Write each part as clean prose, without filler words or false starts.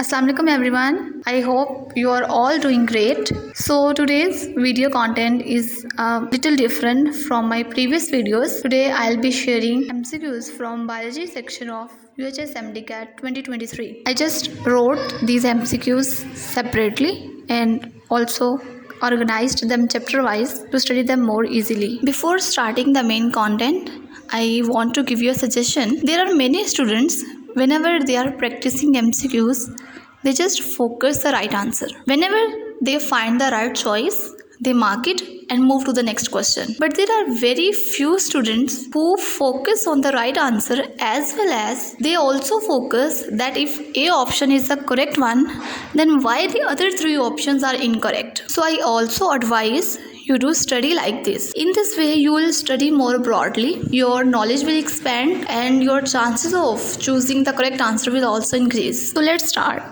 Alaikum everyone. I hope you are all doing great. So today's video content is a little different from my previous videos. Today I'll be sharing MCQs from biology section of UHS MDCAT 2023. I just wrote these MCQs separately and also organized them chapter wise to study them more easily. Before starting the main content, I want to give you a suggestion. There are many students, whenever they are practicing MCQs, they just focus the right answer. Whenever they find the right choice, they mark it and move to the next question. But there are very few students who focus on the right answer, as well as they also focus that if A option is the correct one, then why the other three options are incorrect. So I also advise you do study like this. In this way, you will study more broadly, your knowledge will expand, and your chances of choosing the correct answer will also increase. So let's start.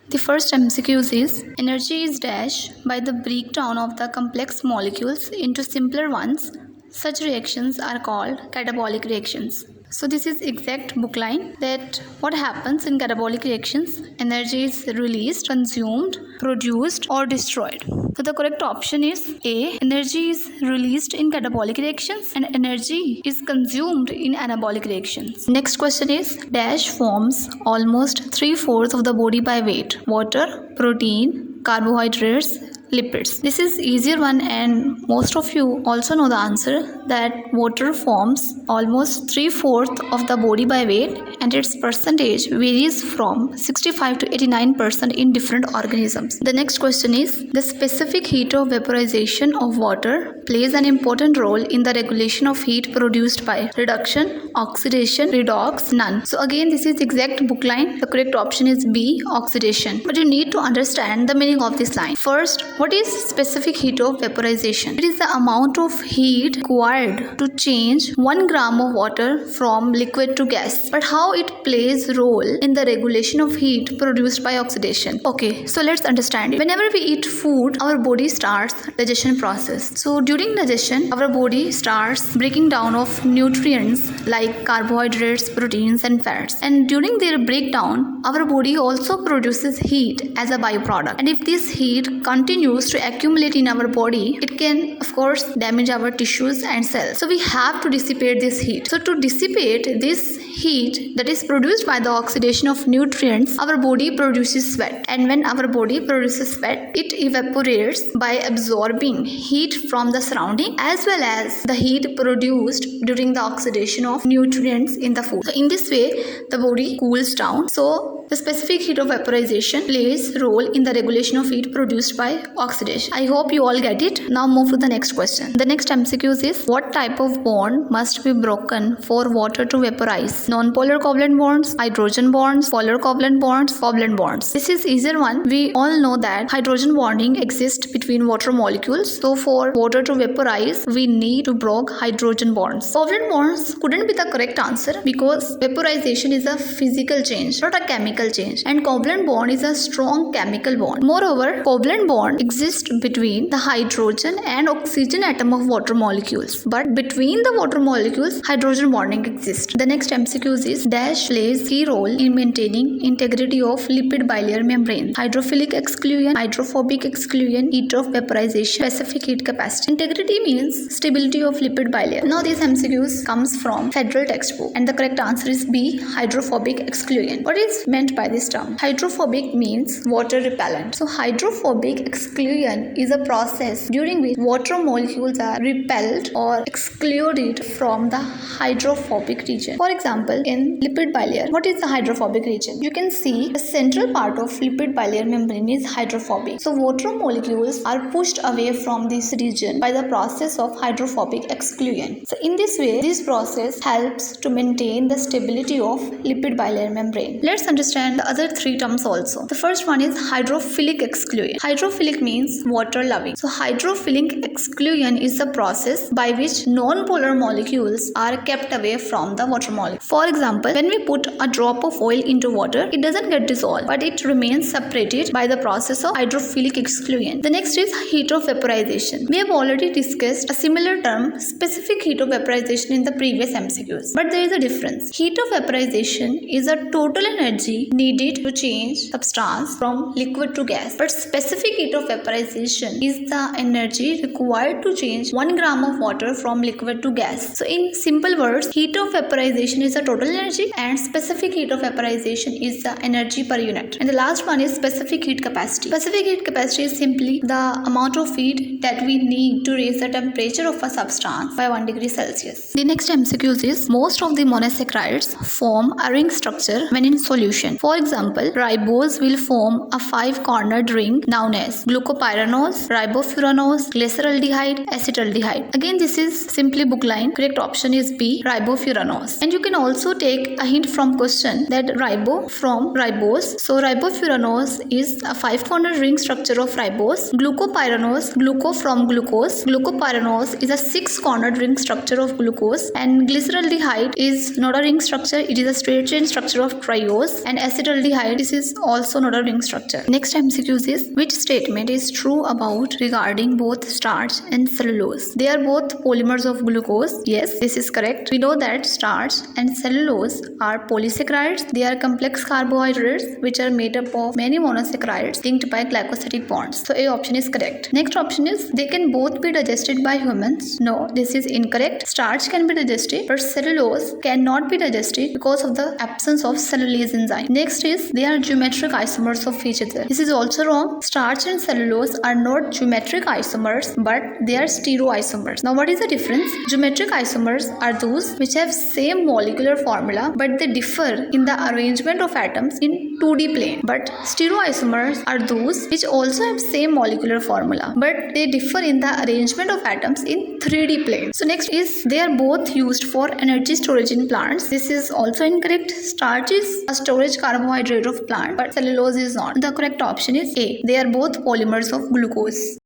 The first MCQ is energy is dash by the breakdown of the complex molecules into simpler ones. Such reactions are called catabolic reactions. So this is exact book line that what happens in catabolic reactions, energy is released, consumed, produced or destroyed. So the correct option is A. Energy is released in catabolic reactions and energy is consumed in anabolic reactions. Next question is dash forms almost 3/4 of the body by weight. Water, protein, carbohydrates, lipids. This is easier one and most of you also know the answer that water forms almost 3/4 of the body by weight and its percentage varies from 65 to 89% in different organisms. The next question is the specific heat of vaporization of water plays an important role in the regulation of heat produced by reduction, oxidation, redox, none. So again this is exact book line. The correct option is B, oxidation. But you need to understand the meaning of this line. First, what is specific heat of vaporization? It is the amount of heat required to change 1 gram of water from liquid to gas. But how it plays role in the regulation of heat produced by oxidation? Okay, so let's understand it. Whenever we eat food, our body starts digestion process. So during digestion, our body starts breaking down of nutrients like carbohydrates, proteins and fats. And during their breakdown, our body also produces heat as a byproduct. And if this heat continues to accumulate in our body, it can of course damage our tissues and cells. So we have to dissipate this heat. So to dissipate this heat that is produced by the oxidation of nutrients, our body produces sweat. And when our body produces sweat, it evaporates by absorbing heat from the surrounding as well as the heat produced during the oxidation of nutrients in the food. So in this way, the body cools down. So the specific heat of vaporization plays a role in the regulation of heat produced by oxidation. I hope you all get it. Now move to the next question. The next MCQ is what type of bond must be broken for water to vaporize? Non-polar covalent bonds, hydrogen bonds, polar covalent bonds, covalent bonds. This is easier one. We all know that hydrogen bonding exists between water molecules. So for water to vaporize, we need to break hydrogen bonds. Covalent bonds couldn't be the correct answer because vaporization is a physical change, not a chemical change. And covalent bond is a strong chemical bond. Moreover, covalent bond exists between the hydrogen and oxygen atom of water molecules. But between the water molecules, hydrogen bonding exists. The next MCQ is dash plays key role in maintaining integrity of lipid bilayer membrane. Hydrophilic exclusion, hydrophobic exclusion, heat of vaporization, specific heat capacity. Integrity means stability of lipid bilayer. Now these MCQs comes from federal textbook and the correct answer is B, hydrophobic exclusion. What is meant by this term? Hydrophobic means water repellent. So hydrophobic exclusion is a process during which water molecules are repelled or excluded from the hydrophobic region. For example, in lipid bilayer, what is the hydrophobic region? You can see the central part of lipid bilayer membrane is hydrophobic. So water molecules are pushed away from this region by the process of hydrophobic exclusion. So in this way, this process helps to maintain the stability of lipid bilayer membrane. Let's understand the other three terms also. The first one is hydrophilic exclusion. Hydrophilic means water loving. So hydrophilic exclusion is the process by which non-polar molecules are kept away from the water molecule. For example, when we put a drop of oil into water, it doesn't get dissolved, but it remains separated by the process of hydrophilic exclusion. The next is heat of vaporization. We have already discussed a similar term, specific heat of vaporization, in the previous MCQs. But there is a difference. Heat of vaporization is a total energy needed to change substance from liquid to gas. But specific heat of vaporization is the energy required to change 1 gram of water from liquid to gas. So in simple words, heat of vaporization is the total energy and specific heat of vaporization is the energy per unit. And the last one is specific heat capacity. Specific heat capacity is simply the amount of heat that we need to raise the temperature of a substance by 1 degree Celsius. The next MCQ is most of the monosaccharides form a ring structure when in solution. For example, ribose will form a 5-cornered ring known as glucopyranose, ribofuranose, glyceraldehyde, acetaldehyde. Again, this is simply book line. Correct option is B, ribofuranose. And you can also take a hint from question that ribo from ribose. So ribofuranose is a 5-cornered ring structure of ribose. Glucopyranose, gluco from glucose. Glucopyranose is a 6-cornered ring structure of glucose. And glyceraldehyde is not a ring structure. It is a straight chain structure of triose. And acetaldehyde, this is also not a ring structure. Next MCQ is which statement is true about regarding both starch and cellulose? They are both polymers of glucose. Yes, this is correct. We know that starch and cellulose are polysaccharides. They are complex carbohydrates which are made up of many monosaccharides linked by glycosidic bonds. So A option is correct. Next option is they can both be digested by humans. No, this is incorrect. Starch can be digested, but cellulose cannot be digested because of the absence of cellulase enzyme. Next is they are geometric isomers of each other. This is also wrong. Starch and cellulose are not geometric isomers, but they are stereoisomers. Now, what is the difference? Geometric isomers are those which have same molecular formula, but they differ in the arrangement of atoms in 2D plane. But stereoisomers are those which also have same molecular formula, but they differ in the arrangement of atoms in 3D plane. So next is they are both used for energy storage in plants. This is also incorrect. Starch is a storage carbohydrate of plant, but cellulose is not. The correct option is A. They are both polymers of glucose.